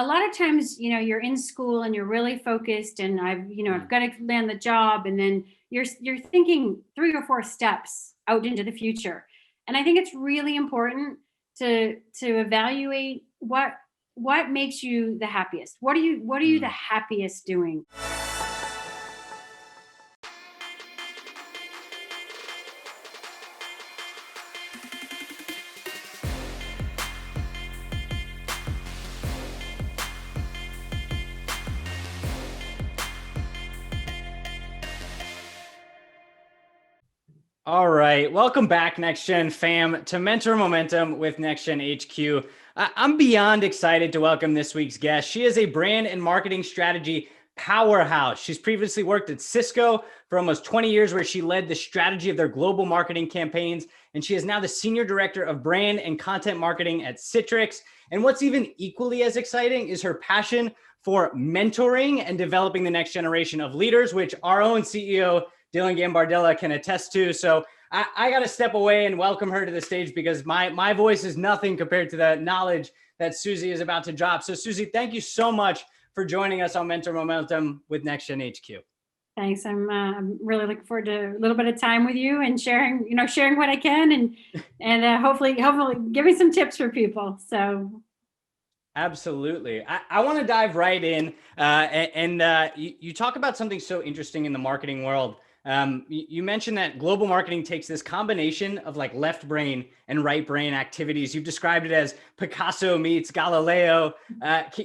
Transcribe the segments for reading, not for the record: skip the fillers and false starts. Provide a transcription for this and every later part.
a lot of times, you're in school and you're really focused and I've got to land the job. And then you're thinking 3 or 4 steps out into the future. And I think it's really important to evaluate what makes you the happiest. What are you the happiest doing? All right, welcome back, Next Gen fam, to Mentor Momentum with Next Gen HQ. I'm beyond excited to welcome this week's guest. She is a brand and marketing strategy powerhouse. She's previously worked at Cisco for almost 20 years, where she led the strategy of their global marketing campaigns. And she is now the Senior Director of Brand and Content Marketing at Citrix. And what's even equally as exciting is her passion for mentoring and developing the next generation of leaders, which our own CEO, Dylan Gambardella, can attest to. So I got to step away and welcome her to the stage, because my voice is nothing compared to the knowledge that Susie is about to drop. So Susie, thank you so much for joining us on Mentor Momentum with Next Gen HQ. Thanks. I'm really looking forward to a little bit of time with you and sharing what I can and hopefully giving some tips for people. So. Absolutely. I want to dive right in. You talk about something so interesting in the marketing world. You mentioned that global marketing takes this combination of like left brain and right brain activities. You've described it as Picasso meets Galileo.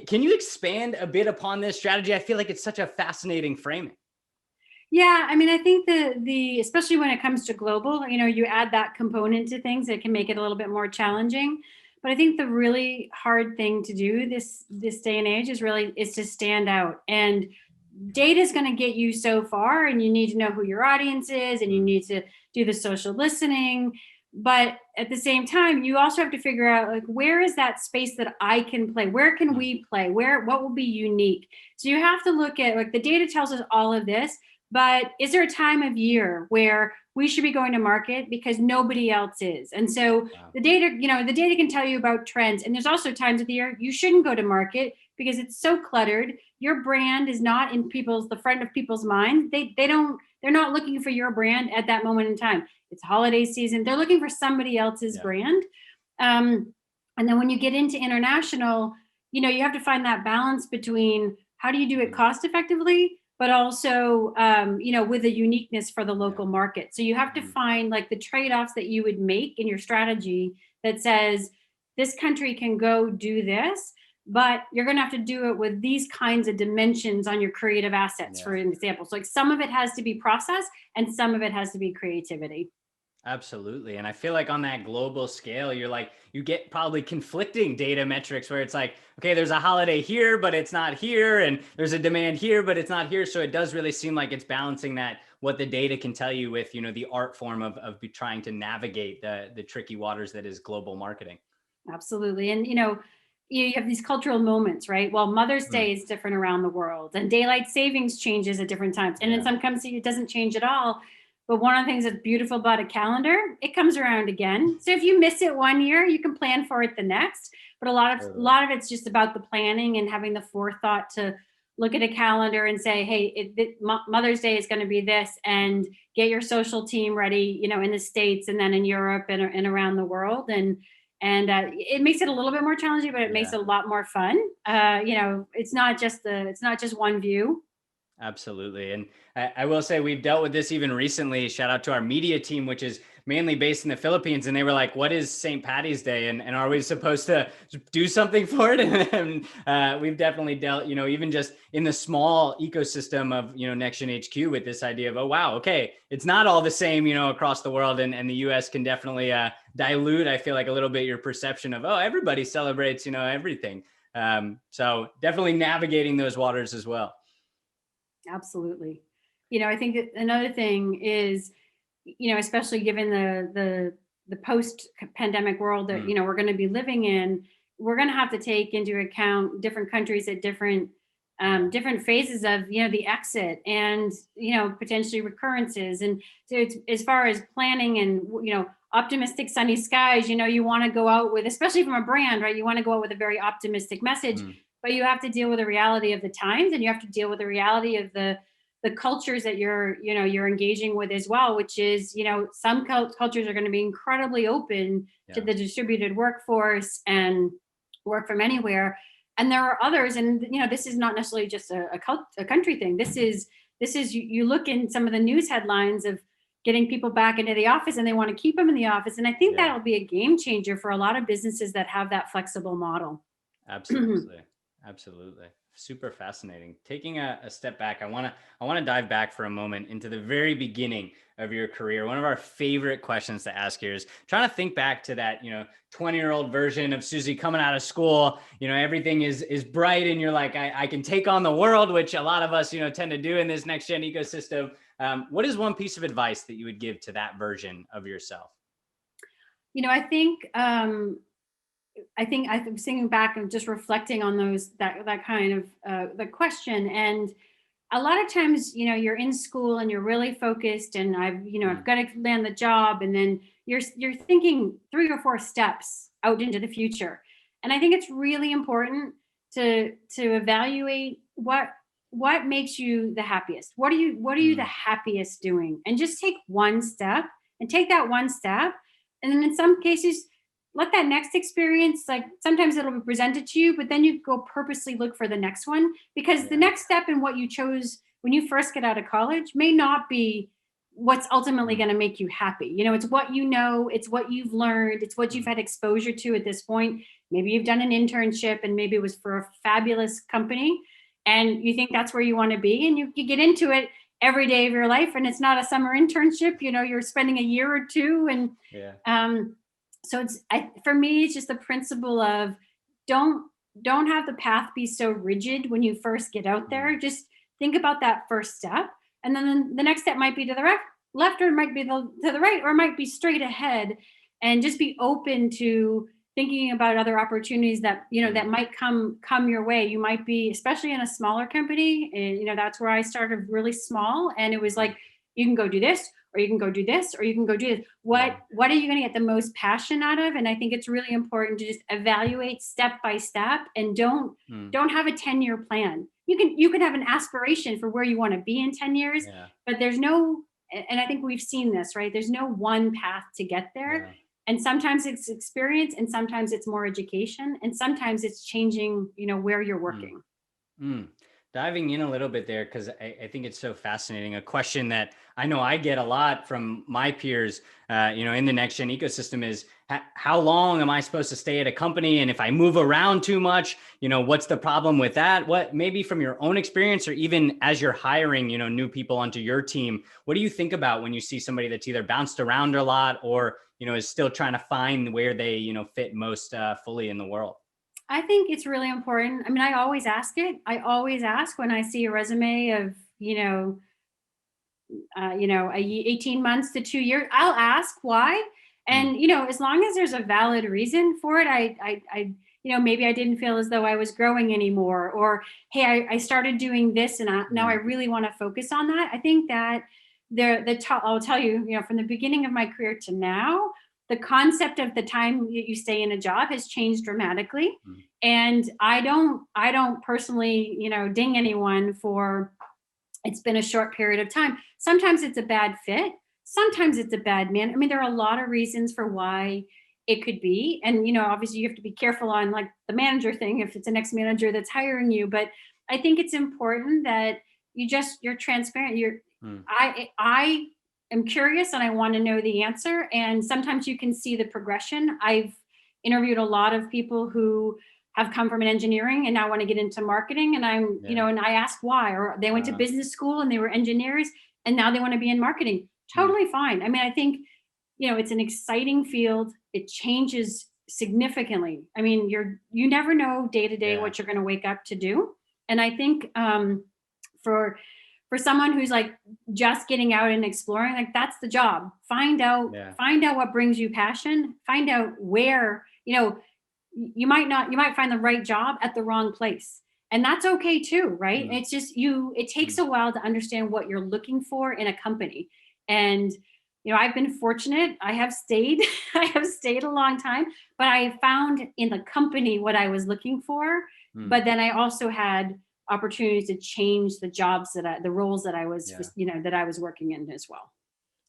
Can you expand a bit upon this strategy? I feel like it's such a fascinating framing. Yeah, I mean, I think the especially when it comes to global, you add that component to things, it can make it a little bit more challenging. But I think the really hard thing to do this day and age is to stand out. And data is going to get you so far, and you need to know who your audience is, and you need to do the social listening. But at the same time, you also have to figure out, like, where is that space that I can play? Where can we play? What will be unique? So you have to look at, like, the data tells us all of this, but is there a time of year where we should be going to market because nobody else is? And so the data can tell you about trends. And there's also times of the year you shouldn't go to market because it's so cluttered. Your brand is not in the front of people's minds. They're not looking for your brand at that moment in time. It's holiday season. They're looking for somebody else's brand. And then when you get into international, you have to find that balance between how do you do it cost effectively, but also, with a uniqueness for the local market. So you have to find, like, the trade-offs that you would make in your strategy that says, this country can go do this, but you're going to have to do it with these kinds of dimensions on your creative assets, for example. So, like, some of it has to be process and some of it has to be creativity. Absolutely. And I feel like on that global scale, you get probably conflicting data metrics where it's like, okay, there's a holiday here, but it's not here. And there's a demand here, but it's not here. So it does really seem like it's balancing that, what the data can tell you with, the art form of trying to navigate the tricky waters that is global marketing. Absolutely. And, you have these cultural moments, right? Well, Mother's Day is different around the world, and daylight savings changes at different times. And in some countries, it doesn't change at all. But one of the things that's beautiful about a calendar, it comes around again. So if you miss it one year, you can plan for it the next. But a lot of it's just about the planning and having the forethought to look at a calendar and say, hey, Mother's Day is going to be this, and get your social team ready, in the States and then in Europe and around the world. And it makes it a little bit more challenging, but it makes it a lot more fun. It's not just one view. Absolutely. And I will say we've dealt with this even recently. Shout out to our media team, which is mainly based in the Philippines. And they were like, what is St. Patty's Day? And are we supposed to do something for it? And we've definitely dealt, even just in the small ecosystem of, Next Gen HQ with this idea of, oh, wow, okay, it's not all the same, across the world. And the US can definitely dilute, I feel like, a little bit your perception of, oh, everybody celebrates, everything. So definitely navigating those waters as well. Absolutely. I think that another thing is, especially given the post-pandemic world that, we're going to be living in, we're going to have to take into account different countries at different phases of, the exit and, potentially recurrences. And so it's, as far as planning and, optimistic sunny skies, you want to go out with, especially from a brand, right? You want to go out with a very optimistic message. but you have to deal with the reality of the times, and you have to deal with the reality of the cultures that you're engaging with as well, which is, some cultures are going to be incredibly open to the distributed workforce and work from anywhere. And there are others, and this is not necessarily just a country thing. This is you look in some of the news headlines of getting people back into the office, and they want to keep them in the office. And I think that'll be a game changer for a lot of businesses that have that flexible model. Absolutely. Absolutely. Super fascinating. Taking a step back, I want to dive back for a moment into the very beginning of your career. One of our favorite questions to ask here is trying to think back to that, 20-year-old version of Susie coming out of school. Everything is bright, and you're like, I can take on the world, which a lot of us, tend to do in this next gen ecosystem. What is one piece of advice that you would give to that version of yourself? I think I'm thinking back and just reflecting on that kind of the question. And a lot of times, you're in school and you're really focused, and I've got to land the job, and then you're thinking 3 or 4 steps out into the future. And I think it's really important to evaluate what makes you the happiest. What are you the happiest doing? And just take one step, and take that one step, and then in some cases, let that next experience, like sometimes it'll be presented to you, but then you go purposely look for the next one, because the next step in what you chose when you first get out of college may not be what's ultimately going to make you happy. It's what it's what you've learned, it's what you've had exposure to at this point. Maybe you've done an internship, and maybe it was for a fabulous company, and you think that's where you want to be, and you get into it every day of your life, and it's not a summer internship. You're spending a year or two, and so for me, it's just the principle of don't have the path be so rigid when you first get out there. Just think about that first step, and then the next step might be to the left, or it might be to the right, or it might be straight ahead, and just be open to thinking about other opportunities that that might come your way. You might be, especially in a smaller company, and that's where I started, really small, and it was like, you can go do this, or you can go do this, or you can go do this. What are you going to get the most passion out of? And I think it's really important to just evaluate step by step, and don't have a 10-year plan. You can have an aspiration for where you want to be in 10 years, but there's no, and I think we've seen this, right? There's no one path to get there. And sometimes it's experience, and sometimes it's more education, and sometimes it's changing, where you're working. Diving in a little bit there, because I think it's so fascinating. A question that I know I get a lot from my peers, in the next gen ecosystem is, how long am I supposed to stay at a company? And if I move around too much, what's the problem with that? What, maybe from your own experience, or even as you're hiring, new people onto your team, what do you think about when you see somebody that's either bounced around a lot, or, is still trying to find where they, fit most fully in the world? I think it's really important. I mean, I always ask it. I always ask when I see a resume of, 18 months to 2 years, I'll ask why. And, as long as there's a valid reason for it, I maybe I didn't feel as though I was growing anymore, or, hey, I started doing this, and now I really want to focus on that. I think that I'll tell you, from the beginning of my career to now, the concept of the time you stay in a job has changed dramatically. And I don't personally, ding anyone for, it's been a short period of time. Sometimes it's a bad fit. Sometimes it's a bad man. I mean, there are a lot of reasons for why it could be. And, obviously you have to be careful on, like, the manager thing, if it's an ex-manager that's hiring you. But I think it's important that you're transparent. I am curious, and I want to know the answer. And sometimes you can see the progression. I've interviewed a lot of people who have come from an engineering and now want to get into marketing. And and I ask why, or they went to business school and they were engineers and now they want to be in marketing. Totally fine. I mean, I think, it's an exciting field. It changes significantly. I mean, you never know day to day what you're going to wake up to do. And I think for someone who's like just getting out and exploring, like, that's the job. Find out what brings you passion. Find out where, you might find the right job at the wrong place. And that's okay too, right? It's just it takes a while to understand what you're looking for in a company. And, I've been fortunate. I have stayed a long time, but I found in the company what I was looking for But then I also had opportunities to change the jobs the roles that I was, that I was working in as well.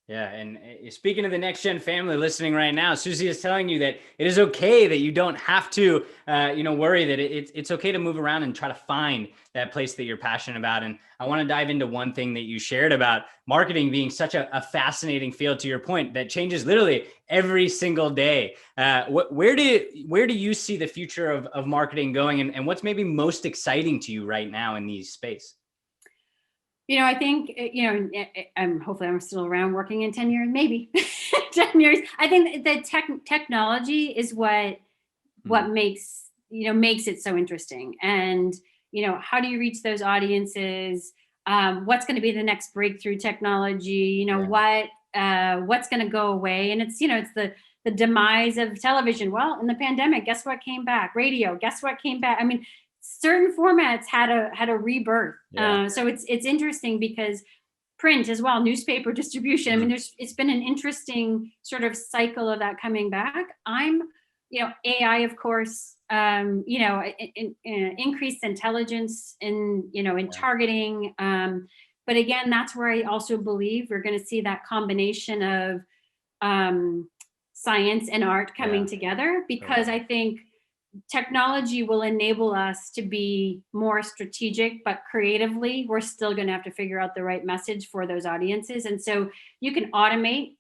Yeah. And speaking of the next gen family listening right now, Susie is telling you that it is okay that you don't have to, worry, that it's okay to move around and try to find that place that you're passionate about. And I want to dive into one thing that you shared about marketing being such a fascinating field, to your point, that changes literally every single day. Where do you see the future of marketing going, and what's maybe most exciting to you right now in these space? I think, hopefully I'm still around working in 10 years, maybe 10 years. I think the technology is what makes it so interesting. And, how do you reach those audiences? What's going to be the next breakthrough technology? What's going to go away? And it's, it's the demise of television. Well, in the pandemic, guess what came back? Radio, guess what came back? I mean, certain formats had a rebirth. So it's interesting because print as well, newspaper distribution. I mean, it's been an interesting sort of cycle of that coming back. AI, of course, increased intelligence in targeting. But again, that's where I also believe we're going to see that combination of science and art coming together, because I think technology will enable us to be more strategic, but creatively, we're still going to have to figure out the right message for those audiences. And so you can automate,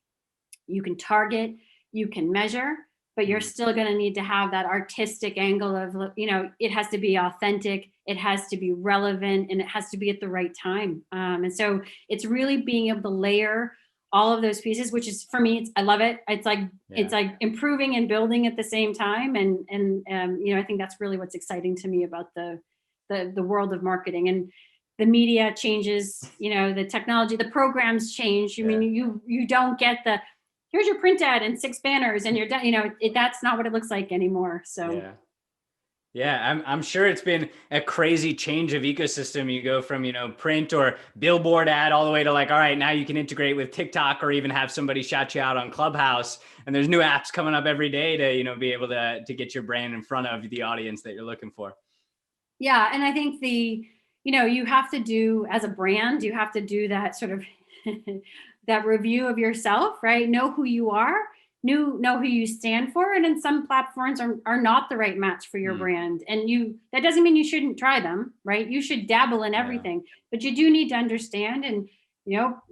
you can target, you can measure, but you're still going to need to have that artistic angle of, it has to be authentic, it has to be relevant, and it has to be at the right time. And so it's really being able to layer all of those pieces, which is, for me, I love it. It's like improving and building at the same time. And I think that's really what's exciting to me about the world of marketing. And the media changes, the technology, the programs change. I mean, you don't get here's your print ad and 6 banners and you're done. That's not what it looks like anymore. So yeah, I'm sure it's been a crazy change of ecosystem. You go from, print or billboard ad all the way to all right, now you can integrate with TikTok or even have somebody shout you out on Clubhouse. And there's new apps coming up every day to, be able to get your brand in front of the audience that you're looking for. Yeah. And I think you have to do, as a brand, you have to do that sort of that review of yourself, right? Know who you are, know who you stand for. And in some platforms are not the right match for your brand. And that doesn't mean you shouldn't try them, right? You should dabble in everything, but you do need to understand. And,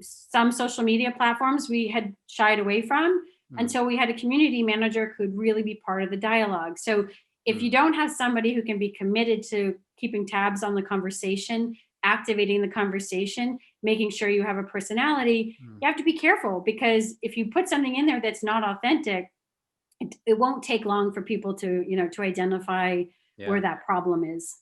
some social media platforms we had shied away from until we had a community manager who could really be part of the dialogue. So if you don't have somebody who can be committed to keeping tabs on the conversation, activating the conversation, making sure you have a personality, you have to be careful, because if you put something in there that's not authentic, it won't take long for people to identify where that problem is.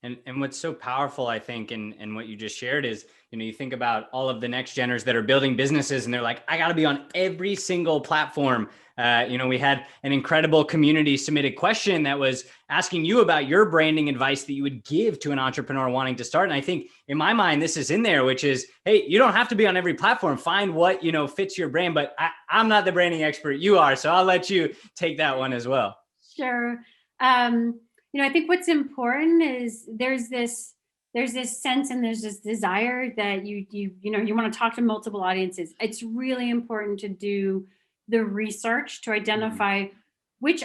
And what's so powerful, I think, and what you just shared is, you think about all of the next geners that are building businesses and they're like, I got to be on every single platform. We had an incredible community submitted question that was asking you about your branding advice that you would give to an entrepreneur wanting to start. And I think in my mind, this is in there, which is, hey, you don't have to be on every platform. Find what, fits your brand. But I'm not the branding expert. You are. So I'll let you take that one as well. Sure. I think what's important is there's this sense and there's this desire that you want to talk to multiple audiences. It's really important to do the research to identify which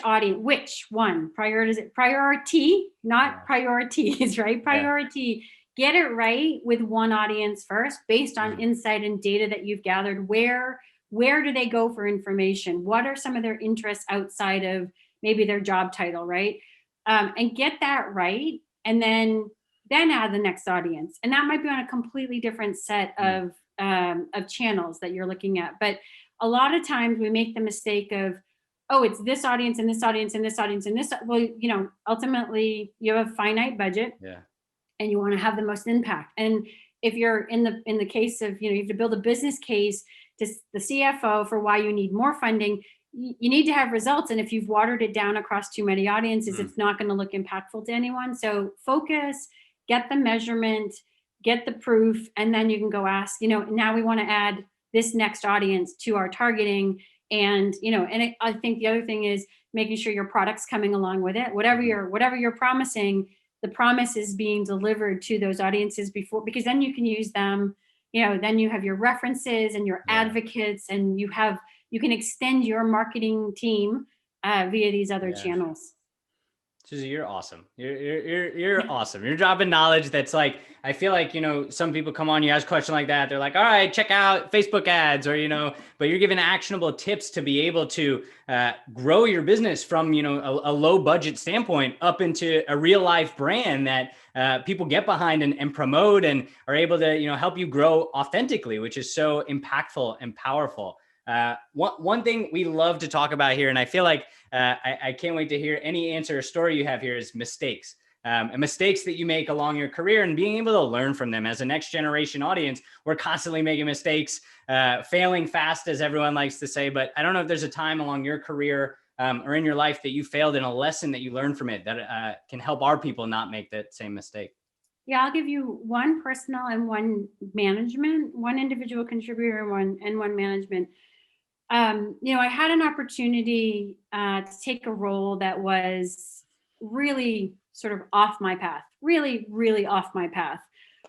one priority, not priorities, right? Priority. Get it right with one audience first, based on insight and data that you've gathered. Where do they go for information? What are some of their interests outside of maybe their job title, right? And get that right, and then add the next audience. And that might be on a completely different set of channels that you're looking at. But a lot of times we make the mistake of, it's this audience and this audience and this audience and this. Well, ultimately you have a finite budget, and you want to have the most impact. And if you're in the case of, you have to build a business case to the CFO for why you need more funding, you need to have results. And if you've watered it down across too many audiences, it's not going to look impactful to anyone. So focus, get the measurement, get the proof, and then you can go ask, now we want to add this next audience to our targeting. And, I think the other thing is making sure your product's coming along with it. Whatever you're promising, the promise is being delivered to those audiences before, because then you can use them, then you have your references and your advocates, and you can extend your marketing team via these other channels. Susie, you're awesome. You're awesome. You're dropping knowledge that's like, I feel like, some people come on, you ask a question like that. They're like, all right, check out Facebook ads, or, but you're giving actionable tips to be able to grow your business from, a low budget standpoint up into a real life brand that people get behind and promote and are able to, help you grow authentically, which is so impactful and powerful. One thing we love to talk about here, and I feel like I can't wait to hear any answer or story you have here, is mistakes. And mistakes that you make along your career and being able to learn from them. As a next generation audience, we're constantly making mistakes, failing fast, as everyone likes to say. But I don't know if there's a time along your career or in your life that you failed and a lesson that you learned from it that can help our people not make that same mistake. Yeah, I'll give you one personal and one management, one individual contributor and one management. I had an opportunity to take a role that was really sort of off my path, really, really off my path.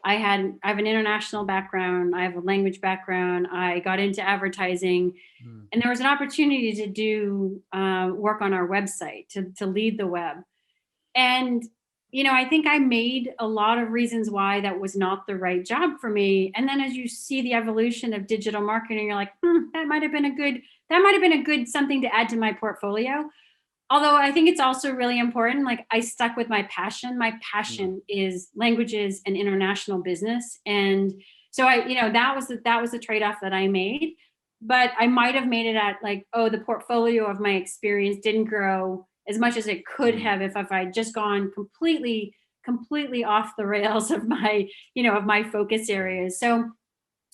I have an international background. I have a language background. I got into advertising, and there was an opportunity to do work on our website, to lead the web. And I think I made a lot of reasons why that was not the right job for me. And then as you see the evolution of digital marketing, you're like, that might have been a good something to add to my portfolio. Although I think it's also really important. Like, I stuck with my passion. My passion is languages and international business. And so that was the trade-off that I made. But I might have made it at like, the portfolio of my experience didn't grow as much as it could have if I'd just gone completely off the rails of my, of my focus areas. So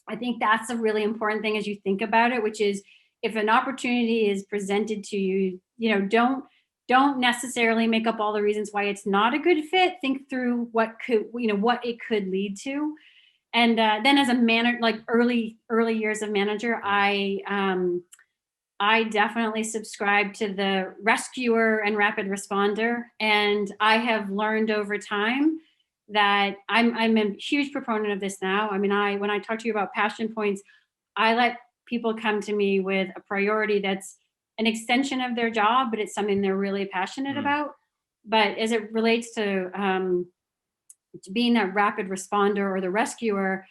I think that's a really important thing as you think about it, which is, if an opportunity is presented to you, don't necessarily make up all the reasons why it's not a good fit. Think through what it could lead to. And then as a manager, like early years of manager, I definitely subscribe to the rescuer and rapid responder. And I have learned over time that I'm a huge proponent of this now. I mean, when I talk to you about passion points, I let people come to me with a priority that's an extension of their job, but it's something they're really passionate about. But as it relates to being that rapid responder or the rescuer,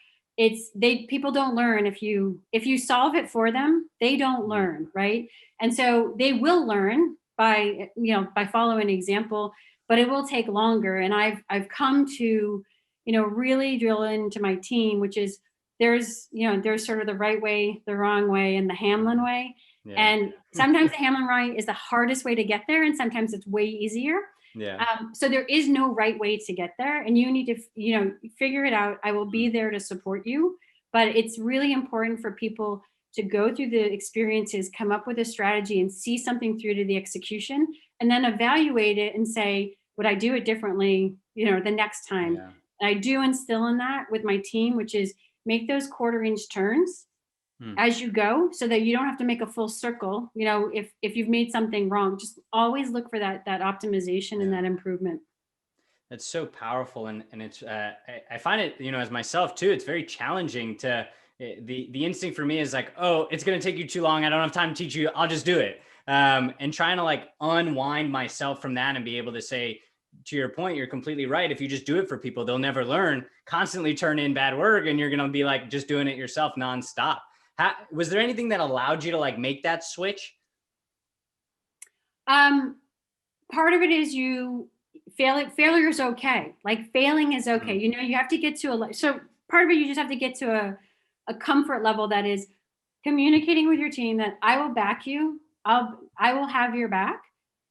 people don't learn if you solve it for them. They don't learn, right? And so they will learn by following an example, but it will take longer. And I've come to really drill into my team, which is there's sort of the right way, the wrong way, and the Hamlin way. Yeah. And sometimes the Hamlin way is the hardest way to get there, and sometimes it's way easier. Yeah. So there is no right way to get there, and you need to, figure it out. I will be there to support you, but it's really important for people to go through the experiences, come up with a strategy, and see something through to the execution, and then evaluate it and say, would I do it differently, the next time? Yeah. And I do instill in that with my team, which is make those quarter-inch turns as you go, so that you don't have to make a full circle. If you've made something wrong, just always look for that optimization and that improvement. That's so powerful. And it's, I find it, as myself too, it's very challenging to, the instinct for me is like, oh, it's going to take you too long. I don't have time to teach you. I'll just do it. And trying to like unwind myself from that and be able to say, to your point, you're completely right. If you just do it for people, they'll never learn, constantly turn in bad work, and you're going to be like just doing it yourself nonstop. Was there anything that allowed you to like make that switch? Part of it is failure is okay. Like, failing is okay. You have to get to so part of it, you just have to get to a comfort level that is communicating with your team that I will back you. I will have your back.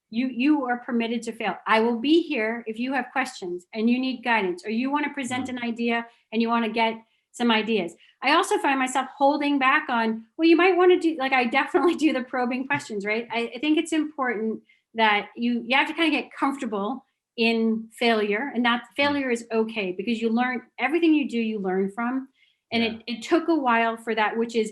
You are permitted to fail. I will be here if you have questions and you need guidance, or you want to present an idea and you want to get some ideas. I also find myself holding back on, well, you might want to do, like, I definitely do the probing questions, right? I think it's important that you have to kind of get comfortable in failure, and that failure is okay, because you learn everything you do, you learn from. And it took a while for that, which is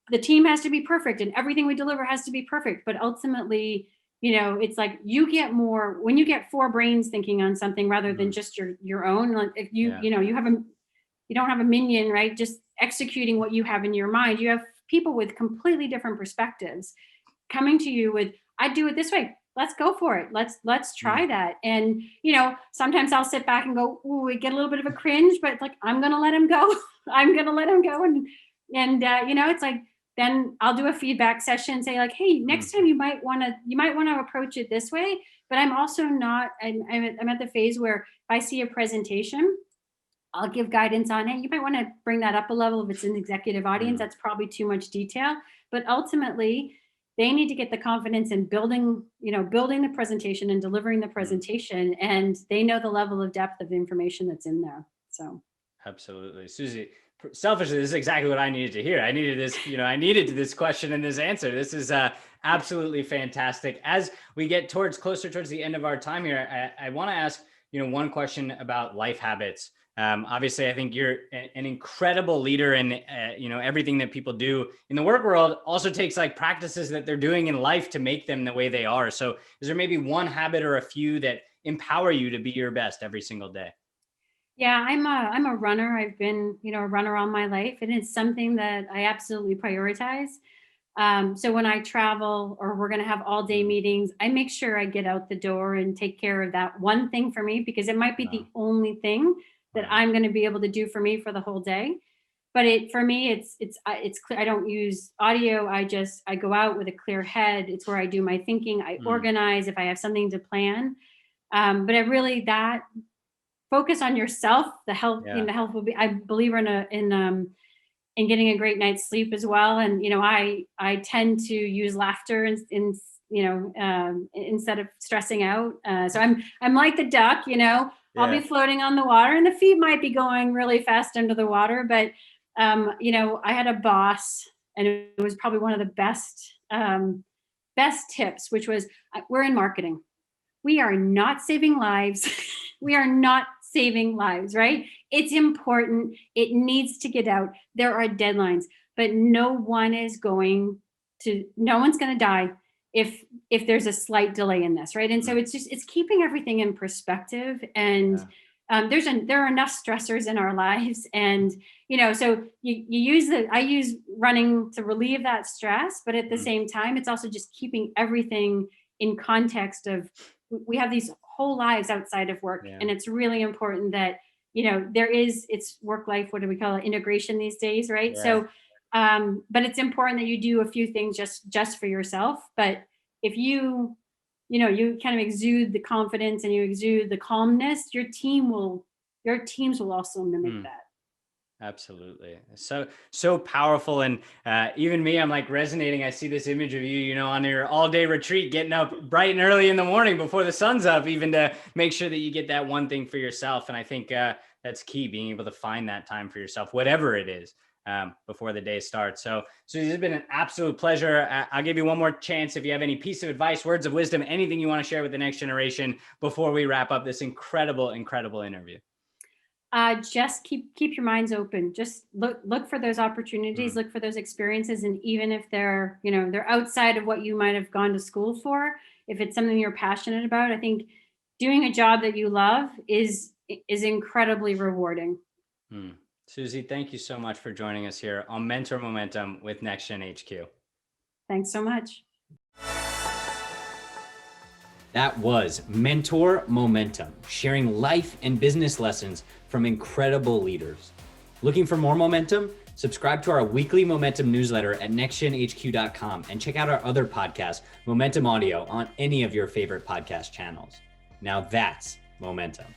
the team has to be perfect and everything we deliver has to be perfect. But ultimately, it's like you get more when you get four brains thinking on something rather than just your own. Like if you don't have a minion, right? Just executing what you have in your mind. You have people with completely different perspectives coming to you with, I do it this way. Let's go for it. Let's try that. And, sometimes I'll sit back and go, ooh, we get a little bit of a cringe, but it's like, I'm going to let him go. I'm going to let him go. And it's like, then I'll do a feedback session, say like, hey, next time you might want to approach it this way. But I'm also not, I'm at the phase where if I see a presentation, I'll give guidance on it. You might want to bring that up a level if it's an executive audience. That's probably too much detail. But ultimately, they need to get the confidence in building the presentation and delivering the presentation. And they know the level of depth of information that's in there. So. Absolutely. Susie, selfishly, this is exactly what I needed to hear. I needed this, I needed this question and this answer. This is absolutely fantastic. As we get closer towards the end of our time here, I want to ask, one question about life habits. Obviously, I think you're an incredible leader, and everything that people do in the work world also takes like practices that they're doing in life to make them the way they are. So is there maybe one habit or a few that empower you to be your best every single day? Yeah, I'm a runner. I've been, a runner all my life, and it's something that I absolutely prioritize. So when I travel or we're going to have all day meetings, I make sure I get out the door and take care of that one thing for me, because it might be the only thing that I'm going to be able to do for me for the whole day. But for me, it's clear. I don't use audio. I go out with a clear head. It's where I do my thinking. I organize if I have something to plan. But I really that focus on yourself. The health, the health will be. I believe in getting a great night's sleep as well. And I tend to use laughter instead of stressing out. So I'm like the duck. I'll be floating on the water, and the feet might be going really fast under the water. But I had a boss, and it was probably one of the best tips, which was, we're in marketing. We are not saving lives. We are not saving lives, right? It's important. It needs to get out. There are deadlines, but no one's going to die if there's a slight delay in this, right? And so it's keeping everything in perspective. And there are enough stressors in our lives, and so I use running to relieve that stress, but at the same time, it's also just keeping everything in context of, we have these whole lives outside of work. And it's really important that, it's work life, what do we call it, integration these days, right? Yeah. So, but it's important that you do a few things just for yourself. But if you kind of exude the confidence and you exude the calmness, your teams will also mimic that. Absolutely. So powerful. And even me, I'm like resonating. I see this image of you, on your all day retreat, getting up bright and early in the morning before the sun's up, even to make sure that you get that one thing for yourself. And I think that's key, being able to find that time for yourself, whatever it is, before the day starts. So this has been an absolute pleasure. I'll give you one more chance. If you have any piece of advice, words of wisdom, anything you want to share with the next generation before we wrap up this incredible interview. Just keep your minds open. Just look for those opportunities, look for those experiences. And even if they're outside of what you might have gone to school for, if it's something you're passionate about, I think doing a job that you love is incredibly rewarding. Susie, thank you so much for joining us here on Mentor Momentum with NextGen HQ. Thanks so much. That was Mentor Momentum, sharing life and business lessons from incredible leaders. Looking for more momentum? Subscribe to our weekly Momentum newsletter at nextgenhq.com and check out our other podcast, Momentum Audio, on any of your favorite podcast channels. Now that's momentum.